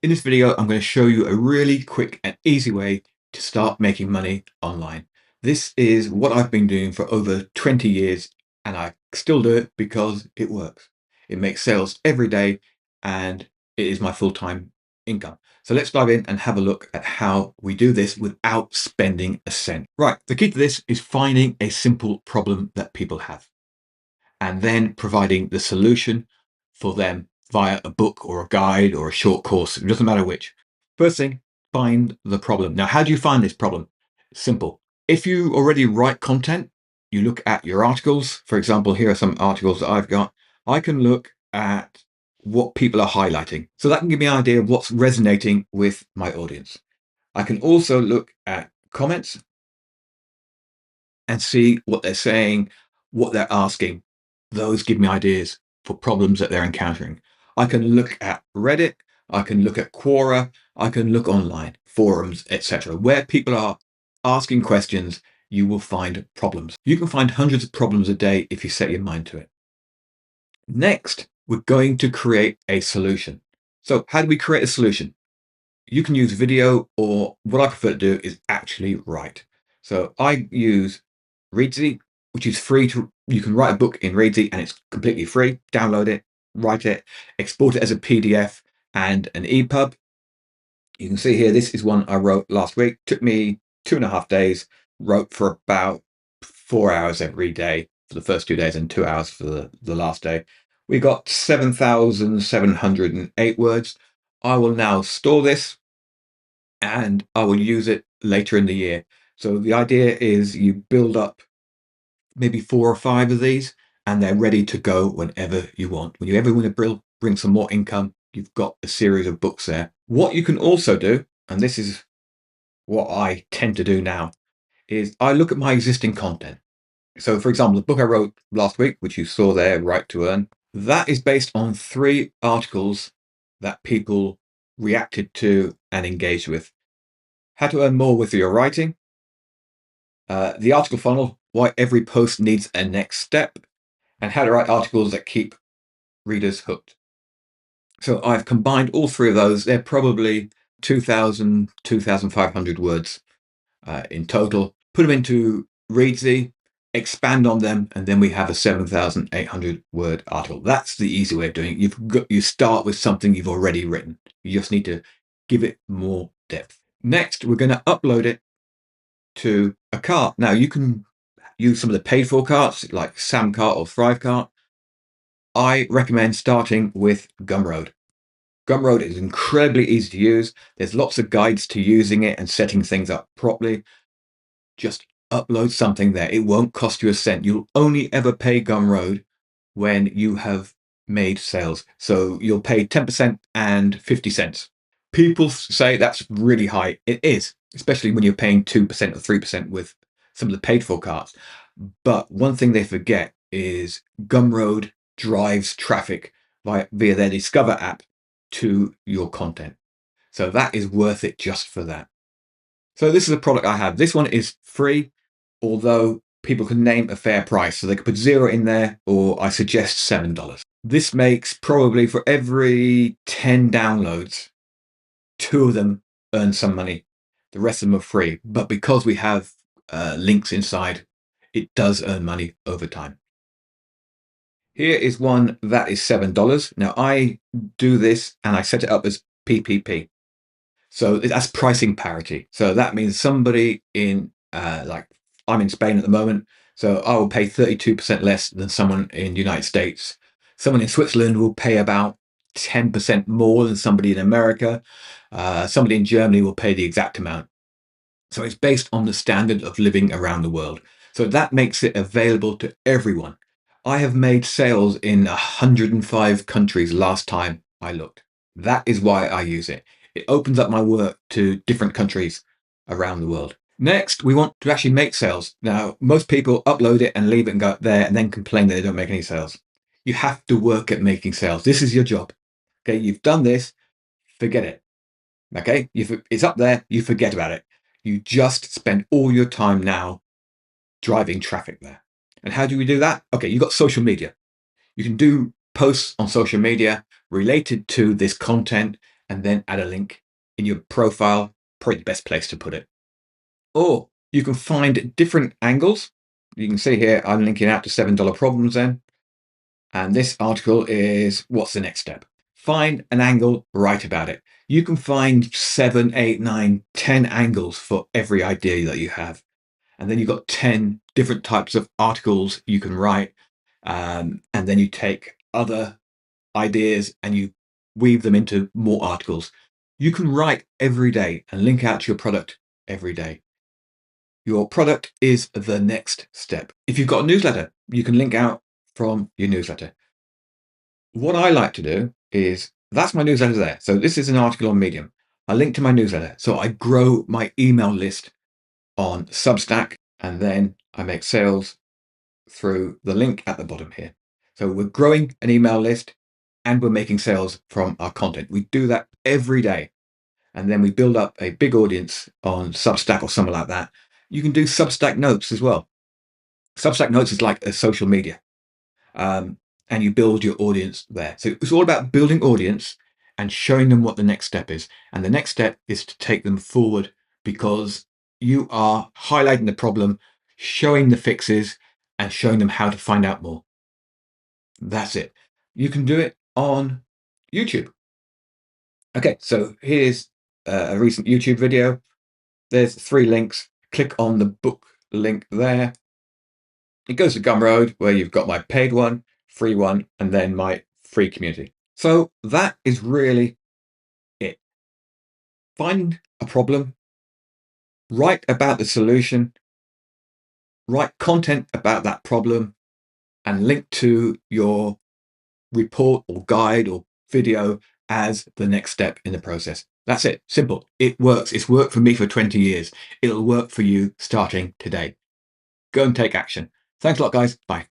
In this video, I'm going to show you a really quick and easy way to start making money online. This is what I've been doing for over 20 years, and I still do it because it works. It makes sales every day, and it is my full-time income. So let's dive in and have a look at how we do this without spending a cent. Right, the key to this is finding a simple problem that people have, and then providing the solution for them via a book or a guide or a short course. It doesn't matter which. First thing, find the problem. Now, how do you find this problem? Simple. If you already write content, you look at your articles. For example, here are some articles that I've got. I can look at what people are highlighting. So that can give me an idea of what's resonating with my audience. I can also look at comments and see what they're saying, what they're asking. Those give me ideas for problems that they're encountering. I can look at Reddit, I can look at Quora, I can look online, forums, etc. Where people are asking questions, you will find problems. You can find hundreds of problems a day if you set your mind to it. Next, we're going to create a solution. So how do we create a solution? You can use video, or what I prefer to do is actually write. So I use Readsy, which is free to, you can write a book in Readsy and it's completely free. Download it, write it, export it as a PDF and an EPUB. You can see here, this is one I wrote last week. Took me 2.5 days, wrote for about 4 hours every day for the first 2 days and 2 hours for the last day. We got 7,708 words. I will now store this and I will use it later in the year. So the idea is you build up maybe 4 or 5 of these and they're ready to go whenever you want. When you ever want to bring some more income, you've got a series of books there. What you can also do, and this is what I tend to do now, is I look at my existing content. So for example, the book I wrote last week, which you saw there, Right to Earn, that is based on 3 articles that people reacted to and engaged with. How to earn more with your writing, the article funnel, why every post needs a next step, and how to write articles that keep readers hooked. So I've combined all 3 of those. They're probably 2,000, 2,500 words in total. Put them into Readsy, expand on them, and then we have a 7,800 word article. That's the easy way of doing it. You start with something you've already written. You just need to give it more depth. Next, we're going to upload it to a cart. Now you can use some of the paid for carts like Samcart or Thrivecart. I recommend starting with Gumroad. Gumroad is incredibly easy to use. There's lots of guides to using it and setting things up properly. Just upload something there. It won't cost you a cent. You'll only ever pay Gumroad when you have made sales. So you'll pay 10% and 50 cents. People say that's really high. It is, especially when you're paying 2% or 3% with some of the paid for carts. But one thing they forget is Gumroad drives traffic via their Discover app to your content. So that is worth it just for that. So this is a product I have. This one is free, although people can name a fair price. So they could put 0 in there, or I suggest $7. This makes probably for every 10 downloads, 2 of them earn some money. The rest of them are free. But because we have links inside, it does earn money over time. Here is one that is $7. Now I do this and I set it up as PPP. So that's pricing parity. So that means somebody in, like I'm in Spain at the moment, so I will pay 32% less than someone in the United States. Someone in Switzerland will pay about 10% more than somebody in America. Somebody in Germany will pay the exact amount. So it's based on the standard of living around the world. So that makes it available to everyone. I have made sales in 105 countries last time I looked. That is why I use it. It opens up my work to different countries around the world. Next, we want to actually make sales. Now, most people upload it and leave it and go up there and then complain that they don't make any sales. You have to work at making sales. This is your job. Okay, you've done this, forget it. Okay, it's up there, you forget about it. You just spend all your time now driving traffic there. And how do we do that? Okay, you've got social media. You can do posts on social media related to this content, and then add a link in your profile, probably the best place to put it. Or you can find different angles. You can see here, I'm linking out to $7 problems then. And this article is what's the next step? Find an angle, write about it. You can find 7, 8, 9, 10 angles for every idea that you have. And then you've got 10 different types of articles you can write. And then you take other ideas and you weave them into more articles. You can write every day and link out to your product every day. Your product is the next step. If you've got a newsletter, you can link out from your newsletter. What I like to do is, that's my newsletter there. So this is an article on Medium. I link to my newsletter. So I grow my email list on Substack, and then I make sales through the link at the bottom here. So we're growing an email list and we're making sales from our content. We do that every day. And then we build up a big audience on Substack or something like that. You can do Substack notes as well. Substack notes is like a social media. And you build your audience there. So it's all about building audience and showing them what the next step is. And the next step is to take them forward, because you are highlighting the problem, showing the fixes, and showing them how to find out more. That's it. You can do it on YouTube. Okay, so here's a recent YouTube video. There's 3 links. Click on the book link there. It goes to Gumroad, where you've got my paid one, free one, and then my free community. So that is really it. Find a problem, write about the solution, write content about that problem, and link to your report or guide or video as the next step in the process. That's it. Simple. It works. It's worked for me for 20 years. It'll work for you starting today. Go and take action. Thanks a lot, guys. Bye.